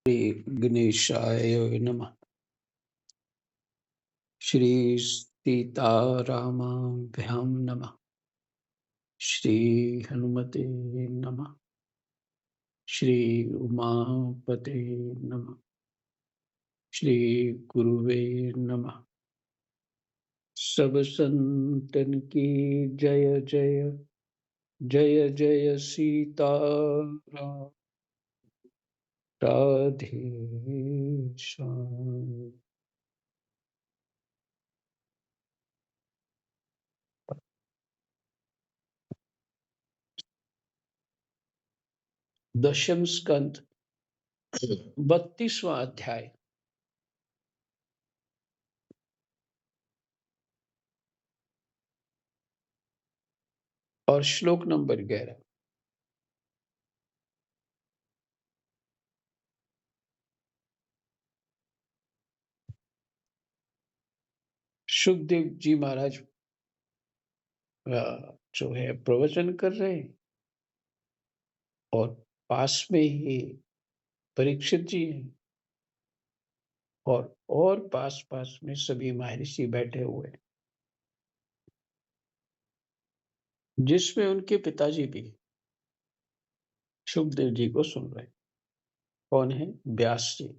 श्री गणेशाय नमः। श्री सीतारामाभ्यां नमः। श्री हनुमते नमः। श्री उमापते नमः। श्री गुरुवे नमः। सब संतन की जय जय। जय जय सीताराम। राधे श्याम। दशम स्कंद 32वां अध्याय और श्लोक नंबर 11। सुखदेव जी महाराज जो है प्रवचन कर रहे हैं और पास में ही परीक्षित जी हैं और पास पास में सभी महर्षि बैठे हुए हैं, जिसमें उनके पिताजी भी सुखदेव जी को सुन रहे हैं। कौन है? व्यास जी।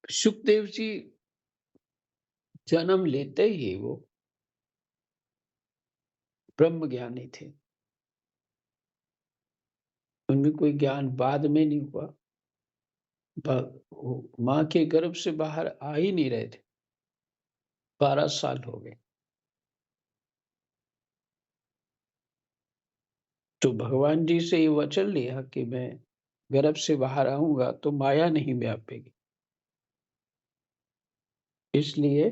सुखदेव जी जन्म लेते ही वो ब्रह्म ज्ञानी थे। उनमें कोई ज्ञान बाद में नहीं हुआ। वो माँ के गर्भ से बाहर आ ही नहीं रहे थे। 12 साल हो गए तो भगवान जी से ये वचन लिया कि मैं गर्भ से बाहर आऊंगा तो माया नहीं व्यापेगी। इसलिए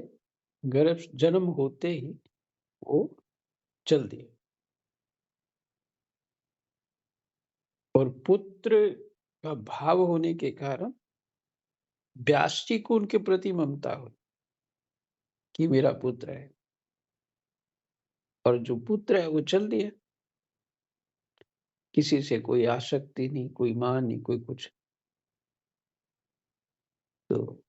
गर्भ जन्म होते ही वो चल दिए। और पुत्र का भाव होने के कारण व्यास जी को उनके प्रति ममता हुई कि मेरा पुत्र है, और जो पुत्र है वो चल दिया। किसी से कोई आसक्ति नहीं, कोई मान नहीं, कोई कुछ। तो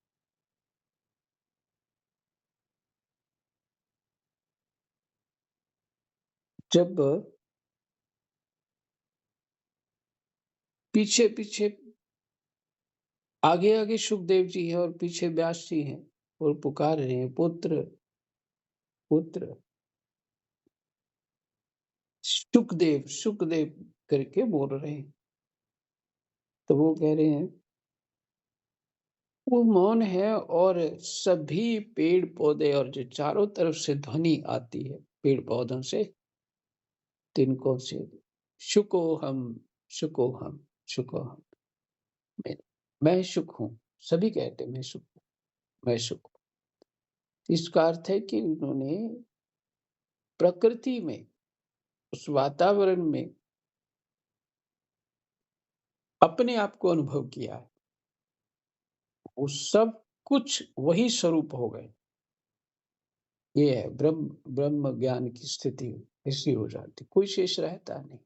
जब पीछे पीछे आगे आगे सुखदेव जी है और पीछे व्यास जी हैं और पुकार रहे हैं पुत्र पुत्र, सुखदेव सुखदेव करके बोल रहे हैं। तो वो कह रहे हैं, वो मौन है और सभी पेड़ पौधे और जो चारों तरफ से ध्वनि आती है पेड़ पौधों से, तिनकों से, शुको हम शुको हम शुको हम। मैं मैं सुख हूं। सभी कहते हैं मैं सुख हूं, मैं सुख हूं। इसका अर्थ है कि उन्होंने प्रकृति में, उस वातावरण में अपने आप को अनुभव किया है। वो सब कुछ वही स्वरूप हो गए। ये है ब्रह्म ब्रह्म ज्ञान की स्थिति। ऐसी हो जाती, कोई शेष रहता नहीं,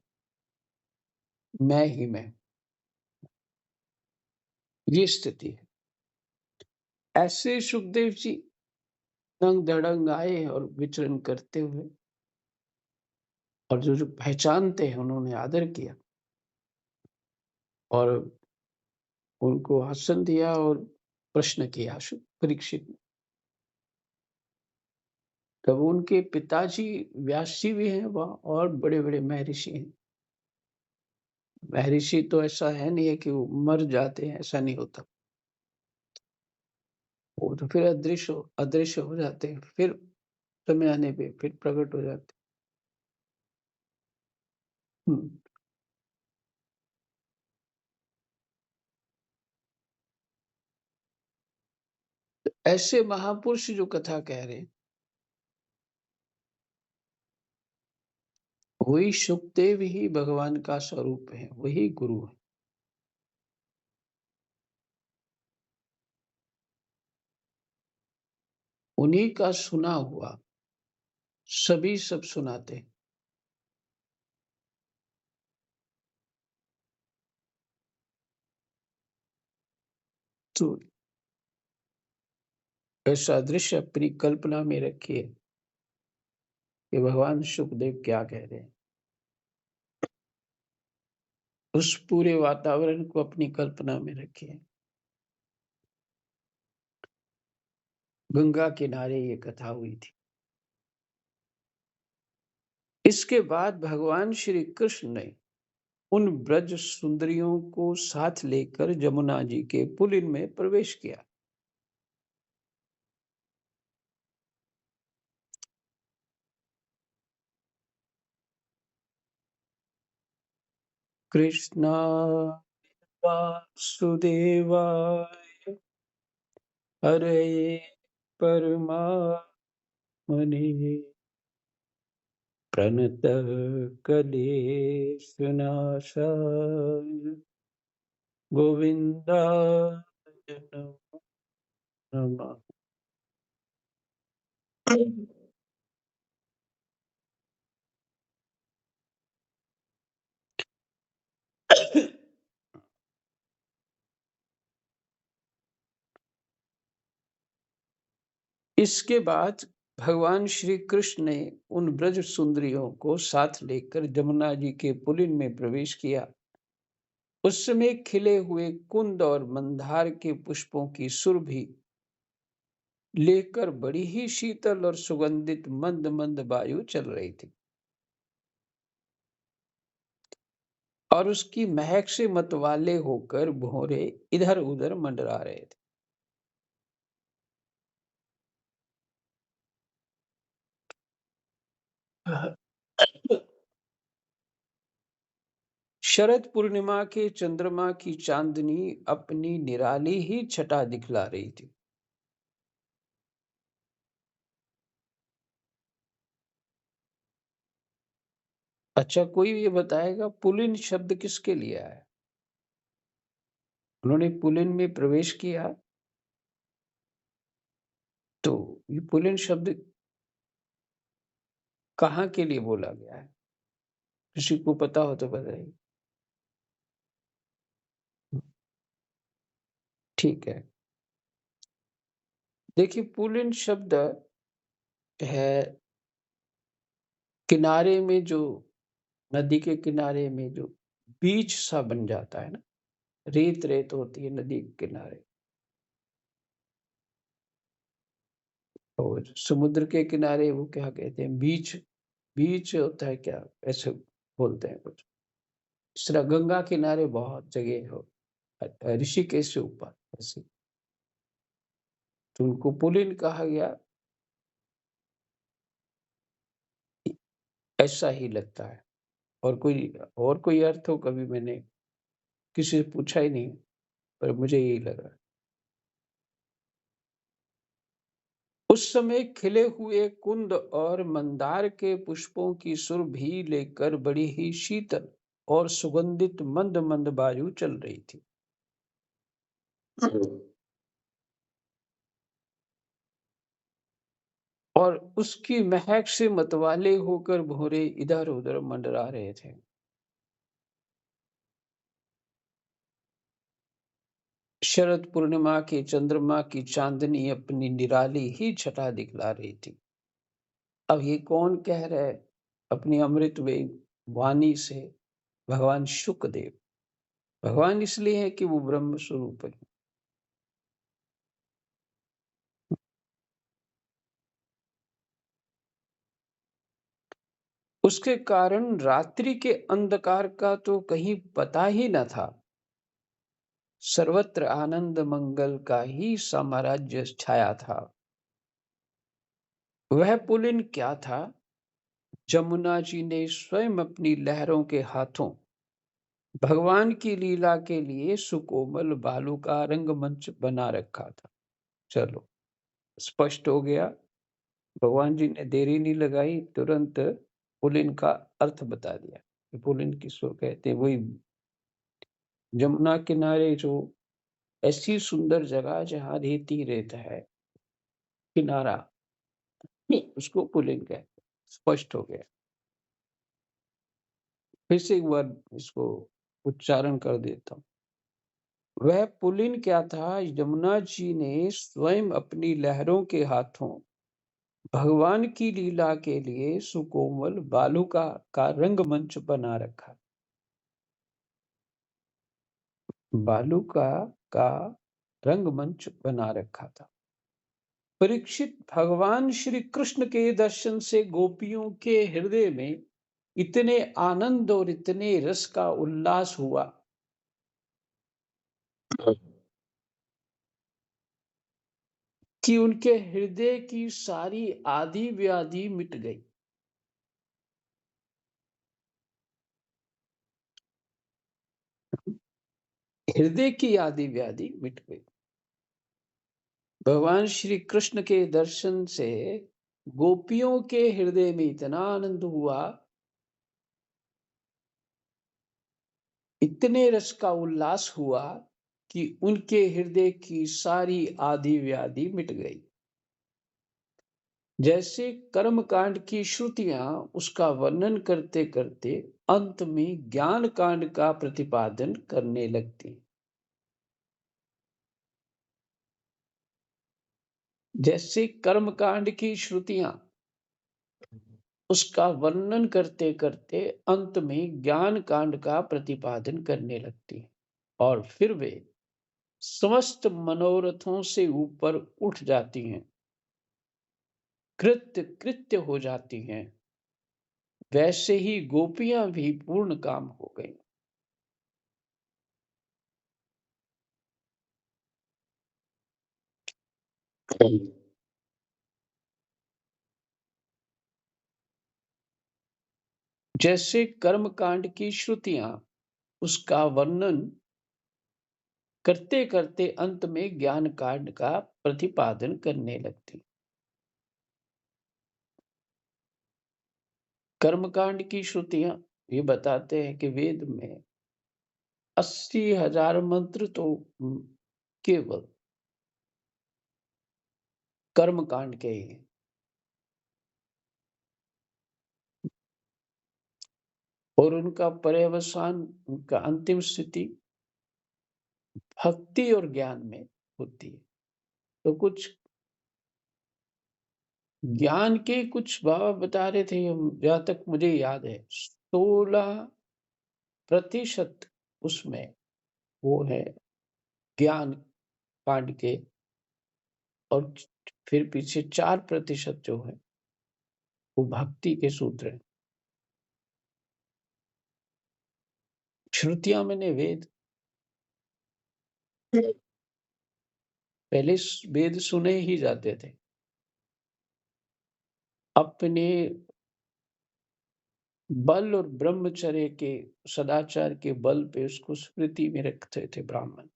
मैं ही मैं। ये स्थिति है। ऐसे सुखदेव जी दंग दड़ंग आए और विचरण करते हुए, और जो जो पहचानते हैं उन्होंने आदर किया और उनको आसन दिया और प्रश्न किया परीक्षित ने। तब उनके पिताजी व्यास जी भी हैं वहाँ, और बड़े बड़े महर्षि हैं। महर्षि तो ऐसा है नहीं है कि वो मर जाते हैं, ऐसा नहीं होता। वो तो फिर अदृश्य हो जाते हैं, फिर समय आने पे फिर प्रकट हो जाते हैं। ऐसे महापुरुष जो कथा कह रहे हैं, वही सुखदेव ही भगवान का स्वरूप है, वही गुरु है। उन्हीं का सुना हुआ सभी सब सुनाते हैं। तो ऐसा दृश्य अपनी कल्पना में रखिए कि भगवान सुखदेव क्या कह रहे हैं। उस पूरे वातावरण को अपनी कल्पना में रखिए। गंगा किनारे ये कथा हुई थी। इसके बाद भगवान श्री कृष्ण ने उन ब्रज सुंदरियों को साथ लेकर जमुना जी के पुलिन में प्रवेश किया। कृष्णा वासुदेवाय हरे परमात्मने प्रणत क्लेशनाशाय गोविंदाय नमो नमः। इसके बाद भगवान श्री कृष्ण ने उन ब्रज सुंदरियों को साथ लेकर जमुना जी के पुलिन में प्रवेश किया। उस समय खिले हुए कुंद और मंदार के पुष्पों की सुरभि लेकर बड़ी ही शीतल और सुगंधित मंद मंद वायु चल रही थी और उसकी महक से मतवाले होकर भौरे इधर उधर मंडरा रहे थे। शरद पूर्णिमा के चंद्रमा की चांदनी अपनी निराली ही छटा दिखला रही थी। अच्छा, कोई ये बताएगा पुलिन शब्द किसके लिए आया? उन्होंने पुलिन में प्रवेश किया तो ये पुलिन शब्द कहाँ के लिए बोला गया है? किसी को पता हो तो बताइए। ठीक है। देखिए, पुलिन शब्द है किनारे में जो नदी के किनारे में जो बीच सा बन जाता है ना, रेत रेत होती है नदी के किनारे। और समुद्र के किनारे वो क्या कहते हैं, बीच बीच होता है क्या, ऐसे बोलते हैं कुछ। इस तरह गंगा किनारे बहुत जगह हो, ऋषिकेश से ऊपर ऐसे, तो उनको पुलिन कहा गया। ऐसा ही लगता है। और कोई अर्थ हो, कभी मैंने किसी से पूछा ही नहीं, पर मुझे यही लगा। उस समय खिले हुए कुंद और मंदार के पुष्पों की सुरभि लेकर बड़ी ही शीतल और सुगंधित मंद मंद वायु चल रही थी। और उसकी महक से मतवाले होकर भौरे इधर उधर मंडरा रहे थे। शरद पूर्णिमा के चंद्रमा की चांदनी अपनी निराली ही छटा दिखला रही थी। अब ये कौन कह रहा है अपनी अमृत वाणी से? भगवान शुकदेव। भगवान इसलिए है कि वो ब्रह्म स्वरूप है। उसके कारण रात्रि के अंधकार का तो कहीं पता ही न था। सर्वत्र आनंद मंगल का ही साम्राज्य छाया था। वह पुलिन क्या था? जमुना जी ने स्वयं अपनी लहरों के हाथों भगवान की लीला के लिए सुकोमल बालू का रंगमंच बना रखा था। चलो, स्पष्ट हो गया। भगवान जी ने देरी नहीं लगाई, तुरंत पुलिन का अर्थ बता दिया। पुलिन किसको कहते हैं? वही जमुना किनारे जो ऐसी सुंदर जगह जहाँ रेत ही रेत है, किनारा, उसको पुल्लिंग कहते हैं। स्पष्ट हो गया। फिर से एक बार इसको उच्चारण कर देता हूँ। वह पुल्लिंग क्या था? यमुना जी ने स्वयं अपनी लहरों के हाथों भगवान की लीला के लिए सुकोमल बालुका का रंगमंच बना रखा। बालुका का रंगमंच बना रखा था। परीक्षित, भगवान श्री कृष्ण के दर्शन से गोपियों के हृदय में इतने आनंद और इतने रस का उल्लास हुआ कि उनके हृदय की सारी आदि व्याधि मिट गई। हृदय की आदि व्याधि मिट गई। भगवान श्री कृष्ण के दर्शन से गोपियों के हृदय में इतना आनंद हुआ, इतने रस का उल्लास हुआ कि उनके हृदय की सारी आदि व्याधि मिट गई। जैसे कर्म कांड की श्रुतियां उसका वर्णन करते करते अंत में ज्ञान कांड का प्रतिपादन करने लगती। जैसे कर्म कांड की श्रुतियां उसका वर्णन करते करते अंत में ज्ञान कांड का प्रतिपादन करने लगती और फिर वे समस्त मनोरथों से ऊपर उठ जाती हैं, कृत्य कृत्य हो जाती हैं। वैसे ही गोपियां भी पूर्ण काम हो गई। जैसे कर्म कांड की श्रुतियां उसका वर्णन करते करते अंत में ज्ञान कांड का प्रतिपादन करने लगती। कर्मकांड की श्रुतियां ये बताते हैं कि वेद में 80,000 मंत्र तो केवल कर्म कांड के ही हैं। और उनका पर्यवसान, उनका अंतिम स्थिति भक्ति और ज्ञान में होती है। तो कुछ ज्ञान के कुछ बाबा बता रहे थे, जहां तक मुझे याद है 16% उसमें वो है ज्ञान कांड के, और फिर पीछे 4% जो है वो भक्ति के सूत्र हैं। श्रुतियां मैंने वेद, पहले वेद सुने ही जाते थे, अपने बल और ब्रह्मचर्य के सदाचार के बल पे उसको स्मृति में रखते थे ब्राह्मण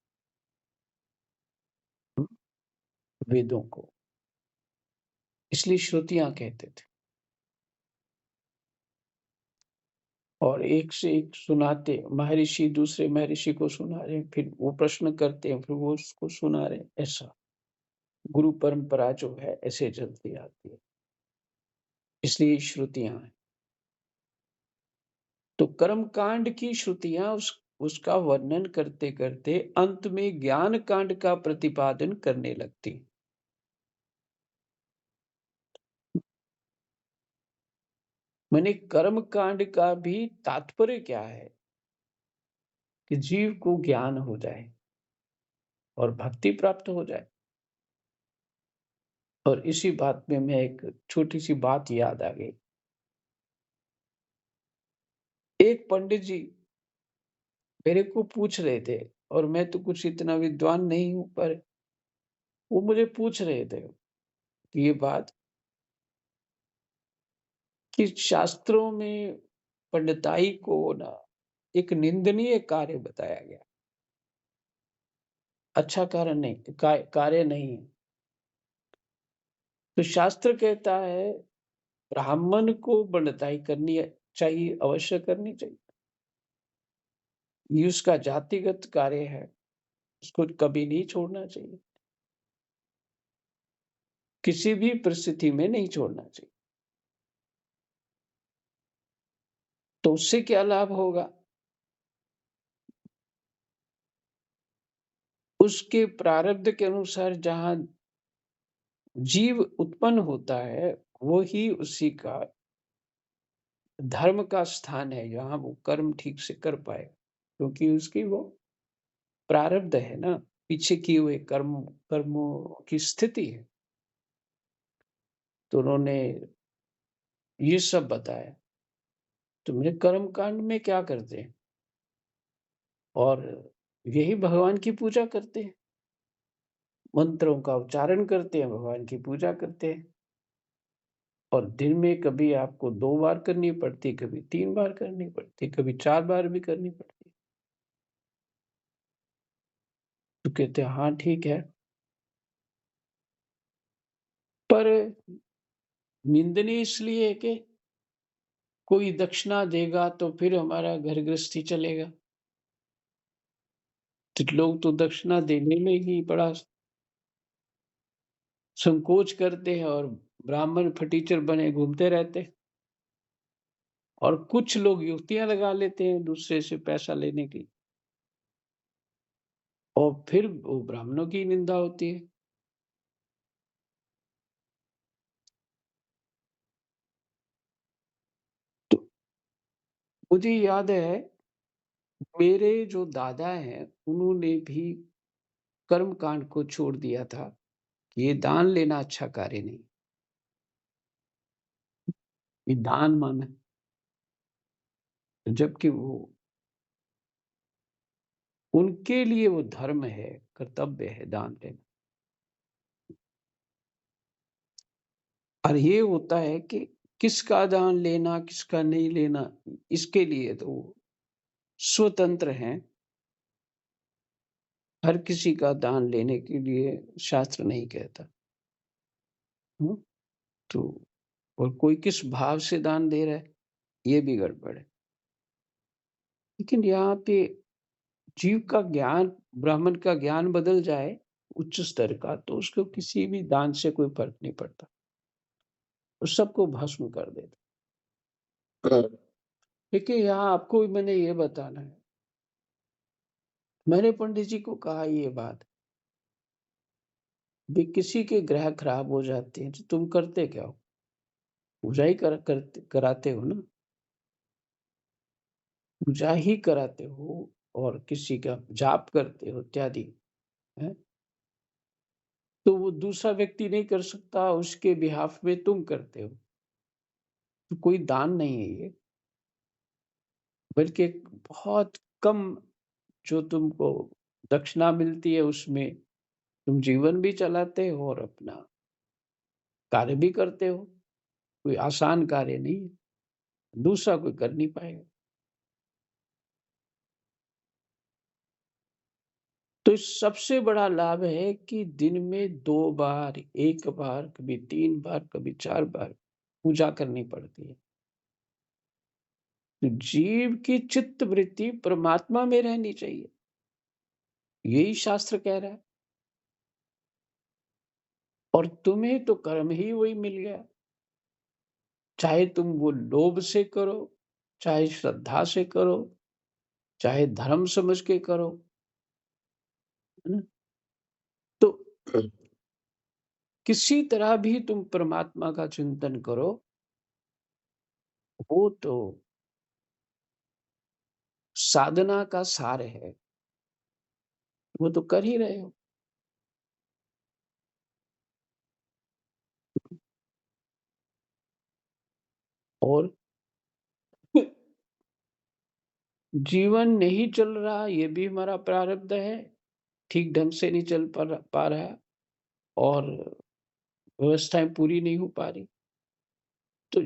वेदों को, इसलिए श्रुतियां कहते थे। और एक से एक सुनाते, महर्षि दूसरे महर्षि को सुना रहे, फिर वो प्रश्न करते हैं, फिर वो उसको सुना रहे, ऐसा गुरु परंपरा जो है ऐसे चलती आती है, इसलिए श्रुतियां हैं। तो कर्म कांड की श्रुतियां उसका वर्णन करते करते अंत में ज्ञान कांड का प्रतिपादन करने लगती। मैंने कर्म कांड का भी तात्पर्य क्या है कि जीव को ज्ञान हो जाए और भक्ति प्राप्त हो जाए। और इसी बात में मैं एक छोटी सी बात याद आ गई। एक पंडित जी मेरे को पूछ रहे थे, और मैं तो कुछ इतना विद्वान नहीं हूं, पर वो मुझे पूछ रहे थे कि ये बात कि शास्त्रों में पंडिताई को ना एक निंदनीय कार्य बताया गया, अच्छा कारण नहीं, कार्य नहीं है। तो शास्त्र कहता है ब्राह्मण को पंडिताई करनी चाहिए, अवश्य करनी चाहिए, ये उसका जातिगत कार्य है, उसको कभी नहीं छोड़ना चाहिए। किसी भी परिस्थिति में नहीं छोड़ना चाहिए। तो उससे क्या लाभ होगा? उसके प्रारब्ध के अनुसार जहाँ जीव उत्पन्न होता है, वो ही उसी का धर्म का स्थान है, जहाँ वो कर्म ठीक से कर पाएगा। क्योंकि उसकी वो प्रारब्ध है ना, पीछे किए हुए कर्मों की स्थिति है। तो उन्होंने ये सब बताया। तो मेरे कर्म कांड में क्या करते हैं? और यही भगवान की पूजा करते हैं। मंत्रों का उच्चारण करते हैं, भगवान की पूजा करते हैं। और दिन में कभी आपको 2 बार करनी पड़ती है, कभी 3 बार करनी पड़ती है, कभी 4 बार भी करनी पड़ती है। तो कहते हैं हाँ, ठीक है। पर निंदनीय इसलिए है कि कोई दक्षिणा देगा तो फिर हमारा घर गृहस्थी चलेगा। तो लोग तो दक्षिणा देने में ही बड़ा संकोच करते हैं और ब्राह्मण फटीचर बने घूमते रहते हैं। और कुछ लोग युक्तियाँ लगा लेते हैं दूसरे से पैसा लेने की, और फिर वो ब्राह्मणों की निंदा होती है। तो मुझे याद है, मेरे जो दादा हैं, उन्होंने भी कर्म कांड को छोड़ दिया था। ये दान लेना अच्छा कार्य नहीं। ये दान माना, जबकि वो उनके लिए वो धर्म है, कर्तव्य है दान लेना। और ये होता है कि किसका दान लेना, किसका नहीं लेना, इसके लिए तो वो स्वतंत्र हैं। हर किसी का दान लेने के लिए शास्त्र नहीं कहता। हुँ? तो और कोई किस भाव से दान दे रहा है, ये भी गड़बड़ है। लेकिन यहाँ पे जीव का ज्ञान, ब्राह्मण का ज्ञान बदल जाए उच्च स्तर का, तो उसको किसी भी दान से कोई फ़र्क नहीं पड़ता। वो सबको भस्म कर देता। देखिए, यहाँ आपको भी मैंने ये बताना है। मैंने पंडित जी को कहा ये बात, भई किसी के ग्रह खराब हो जाते हैं, तो तुम करते क्या हो? पूजा ही कराते हो ना? पूजा ही कराते हो और किसी का जाप करते हो इत्यादि, हैं? तो वो दूसरा व्यक्ति नहीं कर सकता, उसके बिहाफ़ में तुम करते हो। तो कोई दान नहीं है ये, बल्कि एक बहुत कम जो तुमको दक्षिणा मिलती है, उसमें तुम जीवन भी चलाते हो और अपना कार्य भी करते हो। कोई आसान कार्य नहीं है, दूसरा कोई कर नहीं पाएगा। तो सबसे बड़ा लाभ है कि दिन में 2 बार, 1 बार, कभी 3 बार, कभी 4 बार पूजा करनी पड़ती है। तो जीव की चित्त वृत्ति परमात्मा में रहनी चाहिए, यही शास्त्र कह रहा है। और तुम्हें तो कर्म ही वही मिल गया। चाहे तुम वो लोभ से करो, चाहे श्रद्धा से करो, चाहे धर्म समझ के करो, है ना? तो किसी तरह भी तुम परमात्मा का चिंतन करो, वो तो साधना का सार है। वो तो कर ही रहे हो। और जीवन नहीं चल रहा, ये भी हमारा प्रारब्ध है। ठीक ढंग से नहीं चल पा रहा, और व्यवस्थाएँ पूरी नहीं हो पा रही, तो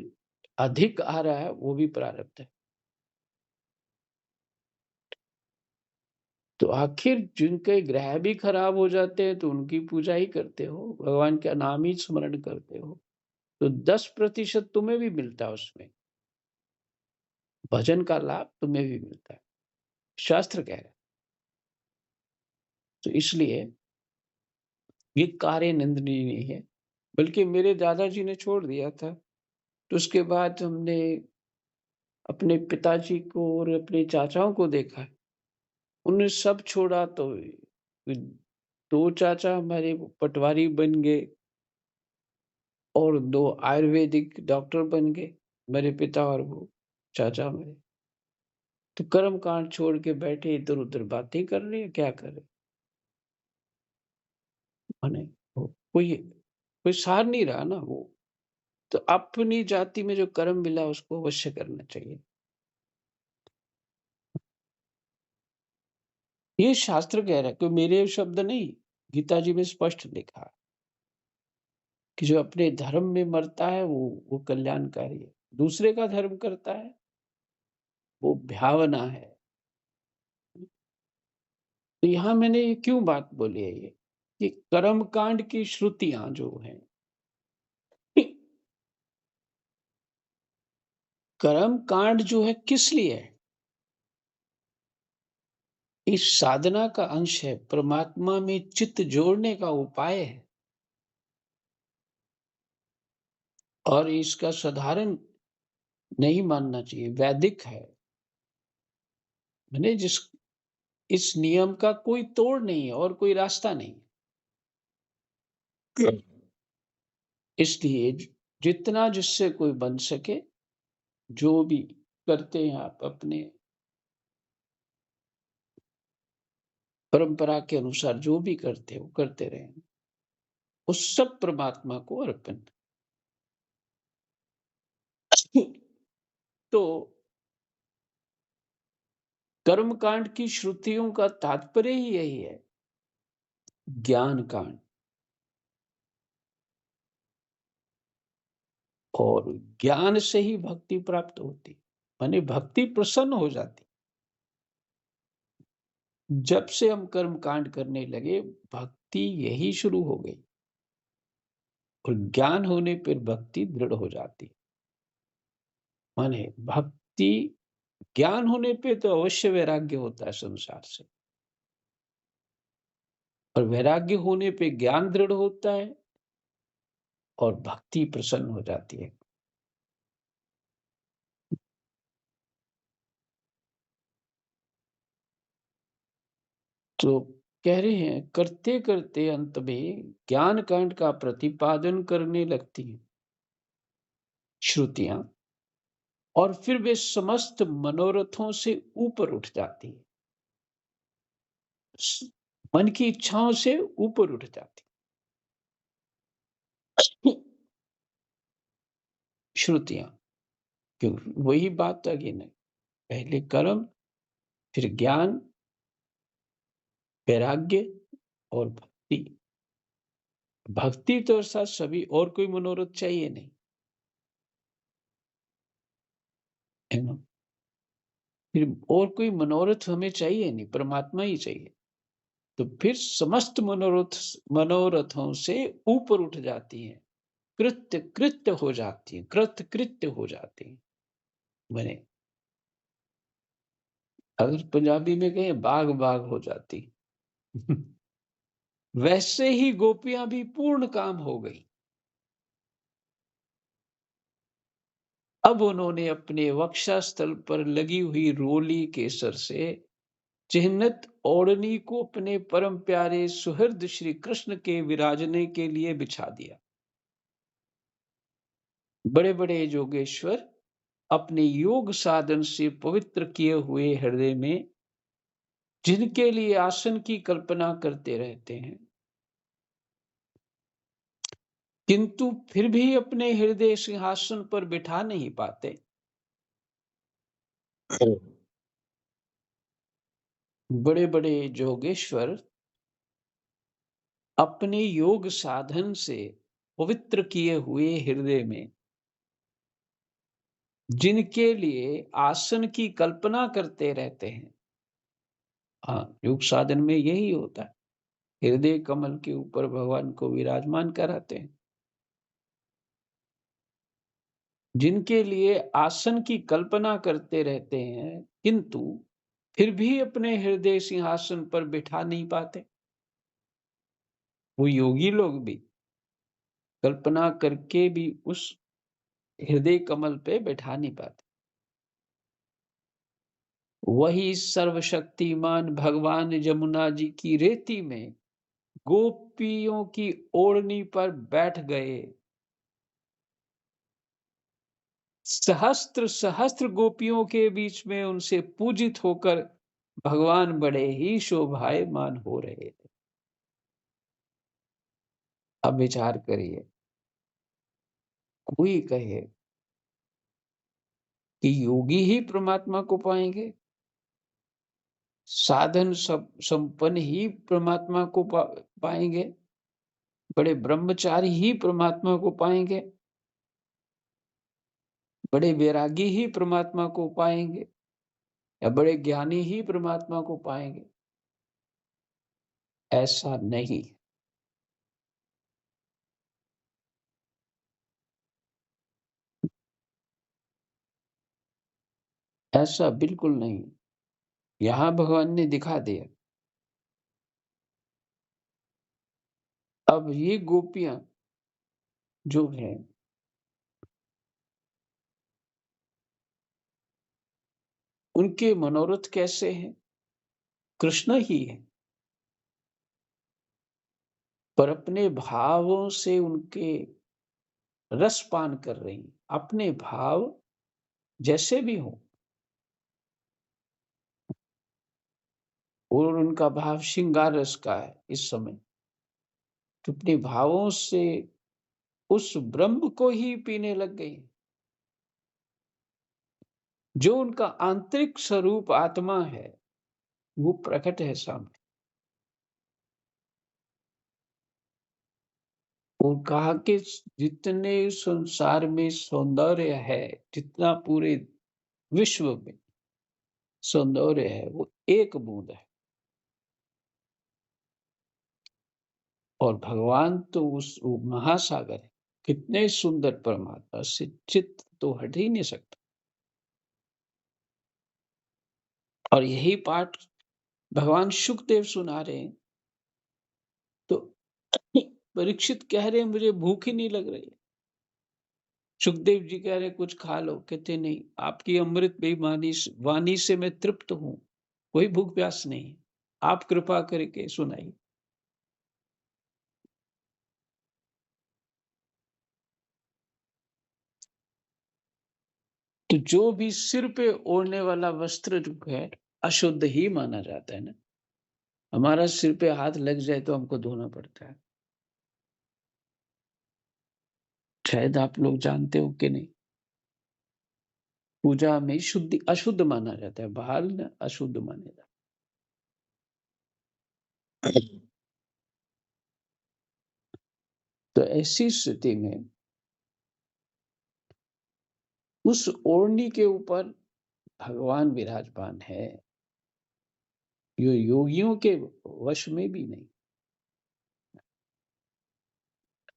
अधिक आ रहा है, वो भी प्रारब्ध है। तो आखिर जिनके ग्रह भी खराब हो जाते हैं, तो उनकी पूजा ही करते हो, भगवान का नाम ही स्मरण करते हो, तो 10% तुम्हें भी मिलता है उसमें। भजन का लाभ तुम्हें भी मिलता है। शास्त्र कह रहा है। तो इसलिए ये कार्य निंदनीय नहीं है। बल्कि मेरे दादाजी ने छोड़ दिया था। तो उसके बाद हमने अपने पिताजी को और अपने चाचाओं को देखा। उन्होंने सब छोड़ा तो 2 चाचा हमारे वो पटवारी बन गए और 2 आयुर्वेदिक डॉक्टर बन गए, मेरे पिता और वो चाचा मेरे। तो कर्म कांड छोड़ के बैठे इधर-उधर बातें कर रहे हैं, क्या करें? माने वो कोई सार नहीं रहा ना वो। तो अपनी जाति में जो कर्म मिला उसको अवश्य करना चाहिए। ये शास्त्र कह रहा है, कोई मेरे शब्द नहीं, गीता जी में स्पष्ट लिखा है कि जो अपने धर्म में मरता है वो कल्याणकारी है। दूसरे का धर्म करता है, वो भयावना है। तो यहाँ मैंने ये क्यों बात बोली है ये, कि कर्म कांड की श्रुतियाँ जो हैं, कर्म कांड जो है किस लिए है? इस साधना का अंश है, परमात्मा में चित्त जोड़ने का उपाय है और इसका साधारण नहीं मानना चाहिए, वैदिक है। मैंने जिस इस नियम का कोई तोड़ नहीं है और कोई रास्ता नहीं है। इसलिए जितना जिससे कोई बन सके, जो भी करते हैं आप अपने परंपरा के अनुसार जो भी करते हो, करते रहें। उस सब परमात्मा को अर्पण। तो कर्म कांड की श्रुतियों का तात्पर्य ही यही है, ज्ञान कांड। और ज्ञान से ही भक्ति प्राप्त होती, माने भक्ति प्रसन्न हो जाती। जब से हम कर्म कांड करने लगे, भक्ति यही शुरू हो गई और ज्ञान होने पर भक्ति दृढ़ हो जाती। माने भक्ति ज्ञान होने पे तो अवश्य वैराग्य होता है संसार से, और वैराग्य होने पे ज्ञान दृढ़ होता है और भक्ति प्रसन्न हो जाती है। तो कह रहे हैं, करते करते अंत में ज्ञान कांड का प्रतिपादन करने लगती हैं श्रुतियां, और फिर वे समस्त मनोरथों से ऊपर उठ जाती हैं, मन की इच्छाओं से ऊपर उठ जाती हैं श्रुतियां। क्यों? वही बात अगेन है, पहले कर्म, फिर ज्ञान, वैराग्य और भक्ति। भक्ति तो साथ सभी और कोई मनोरथ चाहिए नहीं, है ना? फिर और कोई मनोरथ हमें चाहिए नहीं, परमात्मा ही चाहिए। तो फिर समस्त मनोरथों से ऊपर उठ जाती हैं, कृत्य कृत्य हो जाती हैं, कृत कृत्य हो जाती हैं। मैंने अगर पंजाबी में कहें, बाग बाग हो जाती। वैसे ही गोपियां भी पूर्ण काम हो गई। अब उन्होंने अपने वक्षस्थल पर लगी हुई रोली केसर से चिह्नित ओढ़नी को अपने परम प्यारे सुहृद श्री कृष्ण के विराजने के लिए बिछा दिया। बड़े बड़े योगेश्वर अपने योग साधन से पवित्र किए हुए हृदय में जिनके लिए आसन की कल्पना करते रहते हैं, किंतु फिर भी अपने हृदय सिंहासन पर बिठा नहीं पाते, बड़े बड़े योगेश्वर अपने योग साधन से पवित्र किए हुए हृदय में जिनके लिए आसन की कल्पना करते रहते हैं। हाँ, योग साधन में यही होता है, हृदय कमल के ऊपर भगवान को विराजमान कराते हैं। जिनके लिए आसन की कल्पना करते रहते हैं, किंतु फिर भी अपने हृदय सिंहासन पर बिठा नहीं पाते, वो योगी लोग भी। कल्पना करके भी उस हृदय कमल पे बैठा नहीं पाते। वही सर्वशक्तिमान भगवान जमुना जी की रेती में गोपियों की ओढ़नी पर बैठ गए। सहस्त्र सहस्त्र गोपियों के बीच में उनसे पूजित होकर भगवान बड़े ही शोभायमान हो रहे थे। अब विचार करिए, कोई कहे कि योगी ही परमात्मा को पाएंगे, साधन सब संपन्न ही परमात्मा को पाएंगे, बड़े ब्रह्मचारी ही परमात्मा को पाएंगे, बड़े वैरागी ही परमात्मा को पाएंगे, या बड़े ज्ञानी ही परमात्मा को पाएंगे। ऐसा नहीं। ऐसा बिल्कुल नहीं। यहां भगवान ने दिखा दिया। अब ये गोपियां जो है, उनके मनोरथ कैसे हैं? कृष्ण ही है, पर अपने भावों से उनके रसपान कर रही, अपने भाव जैसे भी हो, और उनका भाव श्रृंगार रस का है इस समय, तो अपने भावों से उस ब्रह्म को ही पीने लग गई, जो उनका आंतरिक स्वरूप आत्मा है, वो प्रकट है सामने। और कहा कि जितने संसार में सौंदर्य है, जितना पूरे विश्व में सौंदर्य है, वो एक बूंद है। और भगवान तो उस वो महासागर है। कितने सुंदर परमात्मा से चित्त तो हट ही नहीं सकता। और यही पाठ भगवान शुकदेव सुना रहे हैं, तो परीक्षित कह रहे हैं मुझे भूख ही नहीं लग रही। सुखदेव जी कह रहे कुछ खा लो, कहते नहीं, आपकी अमृत बेईमानी वाणी से मैं तृप्त हूं, कोई भूख प्यास नहीं, आप कृपा करके सुनाइए। तो जो भी सिर पे ओढ़ने वाला वस्त्र जो है अशुद्ध ही माना जाता है ना। हमारा सिर पे हाथ लग जाए तो हमको धोना पड़ता है, शायद आप लोग जानते हो कि नहीं। पूजा में शुद्ध अशुद्ध माना जाता है, बाल ना अशुद्ध माने जाता है। तो ऐसी स्थिति में उस ओढ़नी के ऊपर भगवान विराजमान है, यो योगियों के वश में भी नहीं।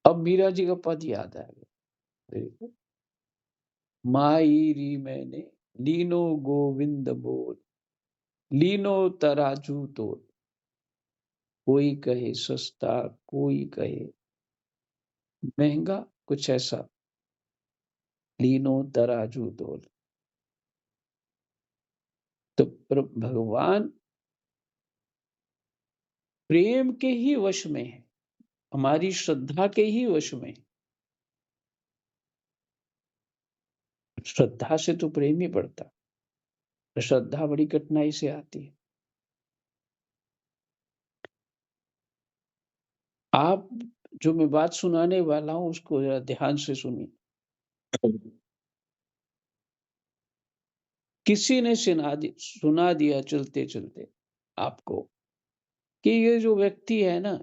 अब मीरा जी का पद याद आ गया, देखो, माई री मैंने लीनो गोविंद बोल, लीनो तराजू तोल, कोई कहे सस्ता, कोई कहे महंगा, कुछ ऐसा, लीनो तराजू तोल। तो भगवान प्रेम के ही वश में है, हमारी श्रद्धा के ही वश में है। श्रद्धा से तो प्रेम ही बढ़ता, श्रद्धा बड़ी कठिनाई से आती है। आप जो मैं बात सुनाने वाला हूं उसको जरा ध्यान से सुनिए। किसी ने सुना दिया चलते चलते आपको कि ये जो व्यक्ति है ना,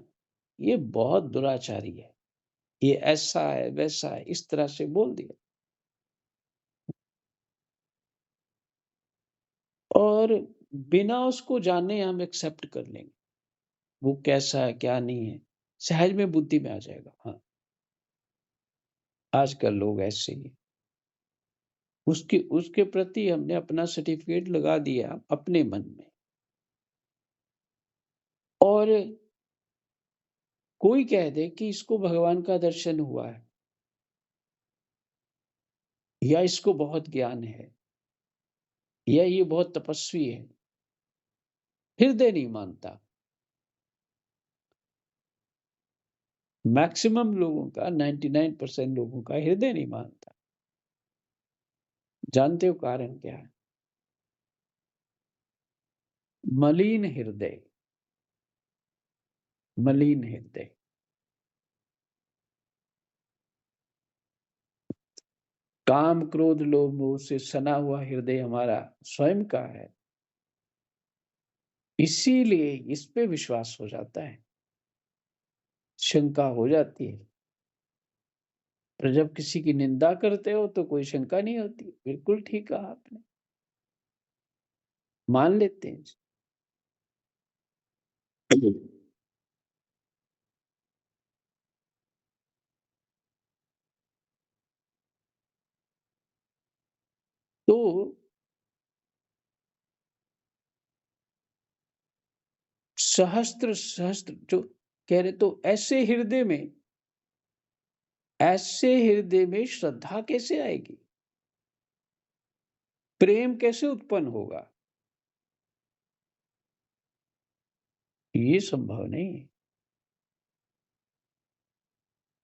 ये बहुत दुराचारी है, ये ऐसा है वैसा है, इस तरह से बोल दिया, और बिना उसको जाने हम एक्सेप्ट कर लेंगे वो कैसा है क्या नहीं है, सहज में बुद्धि में आ जाएगा। हाँ, आजकल लोग ऐसे ही, उसके उसके प्रति हमने अपना सर्टिफिकेट लगा दिया अपने मन में। और कोई कह दे कि इसको भगवान का दर्शन हुआ है या इसको बहुत ज्ञान है या ये बहुत तपस्वी है, हृदय नहीं मानता। मैक्सिमम लोगों का 99% लोगों का हृदय नहीं मानता। जानते हो कारण क्या है? मलिन हृदय। मलिन हृदय। काम क्रोध लोभ मोह से सना हुआ हृदय हमारा स्वयं का है, इसीलिए इस पे विश्वास हो जाता है, शंका हो जाती है। पर जब किसी की निंदा करते हो तो कोई शंका नहीं होती। बिल्कुल ठीक कहा आपने, मान लेते हैं। तो सहस्त्र सहस्त्र जो कह रहे, तो ऐसे हृदय में श्रद्धा कैसे आएगी? प्रेम कैसे उत्पन्न होगा? ये संभव नहीं है।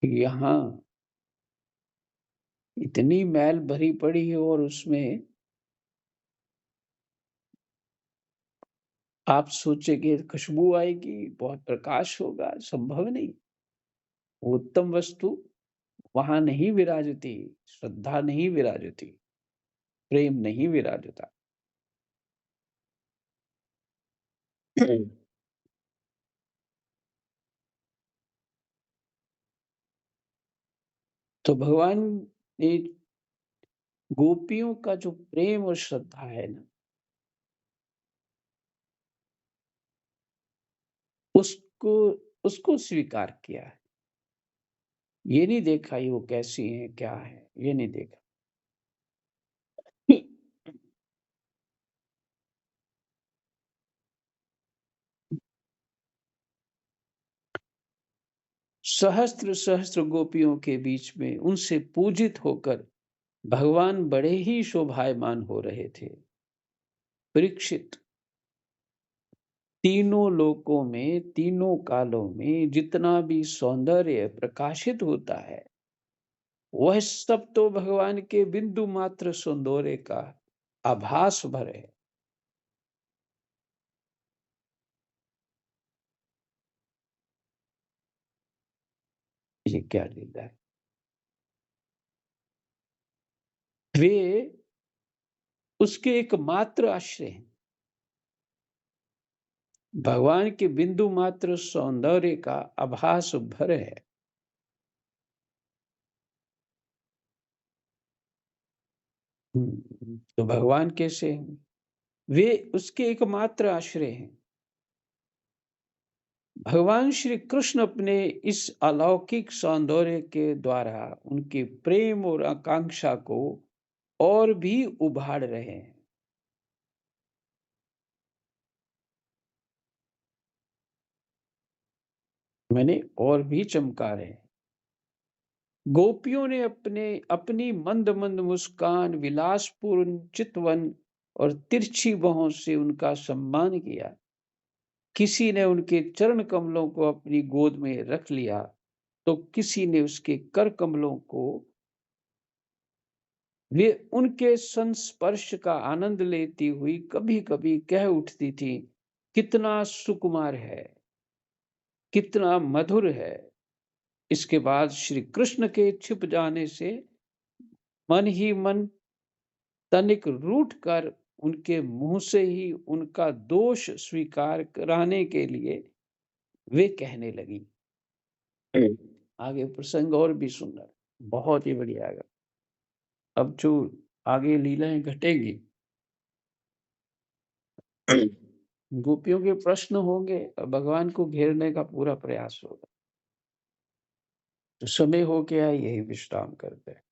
यहाँ इतनी मैल भरी पड़ी है और उसमें आप सोचेंगे खुशबू आएगी, बहुत प्रकाश होगा, संभव नहीं। उत्तम वस्तु वहां नहीं विराजती, श्रद्धा नहीं विराजती, प्रेम नहीं विराजता। तो भगवान ने गोपियों का जो प्रेम और श्रद्धा है ना, उसको उसको स्वीकार किया है। ये नहीं देखा ये वो कैसी है क्या है, ये नहीं देखा। सहस्त्र सहस्त्र गोपियों के बीच में उनसे पूजित होकर भगवान बड़े ही शोभायमान हो रहे थे। परीक्षित, तीनों लोकों में तीनों कालों में जितना भी सौंदर्य प्रकाशित होता है, वह सब तो भगवान के बिंदु मात्र सौंदर्य का आभास भर है। ये क्या लीला है? वे उसके एकमात्र आश्रय हैं। भगवान के बिंदु मात्र सौंदर्य का आभास भर है। तो भगवान कैसे हैं? वे उसके एकमात्र आश्रय हैं। भगवान श्री कृष्ण अपने इस अलौकिक सौंदर्य के द्वारा उनके प्रेम और आकांक्षा को और भी उभार रहे हैं। मैंने और भी चमका रहे हैं। गोपियों ने अपनी मंद मंद मुस्कान, विलासपूर्ण चितवन और तिरछी बाहों से उनका सम्मान किया। किसी ने उनके चरण कमलों को अपनी गोद में रख लिया, तो किसी ने उसके कर कमलों को। वे उनके संस्पर्श का आनंद लेती हुई कभी कभी कह उठती थी, कितना सुकुमार है, कितना मधुर है। इसके बाद श्री कृष्ण के छिप जाने से मन ही मन तनिक रूठ कर उनके मुंह से ही उनका दोष स्वीकार कराने के लिए वे कहने लगी। आगे प्रसंग और भी सुंदर, बहुत ही बढ़िया। अब जो आगे लीलाएं घटेंगी, गोपियों के प्रश्न होंगे और भगवान को घेरने का पूरा प्रयास होगा। तो समय हो गया, यही विश्राम करते हैं।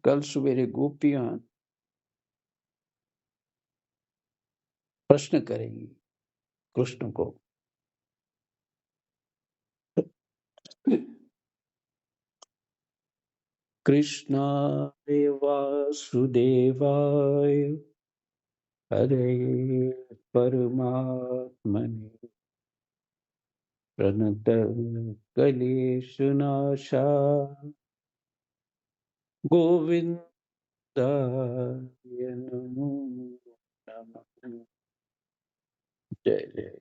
कल सवेरे गोपियां प्रश्न करेंगी कृष्ण को, कृष्णाय वासुदेवाय हरे परमात्मने प्रणतक्लेशनाशाय गोविन्दाय नमो नमः। जय जय।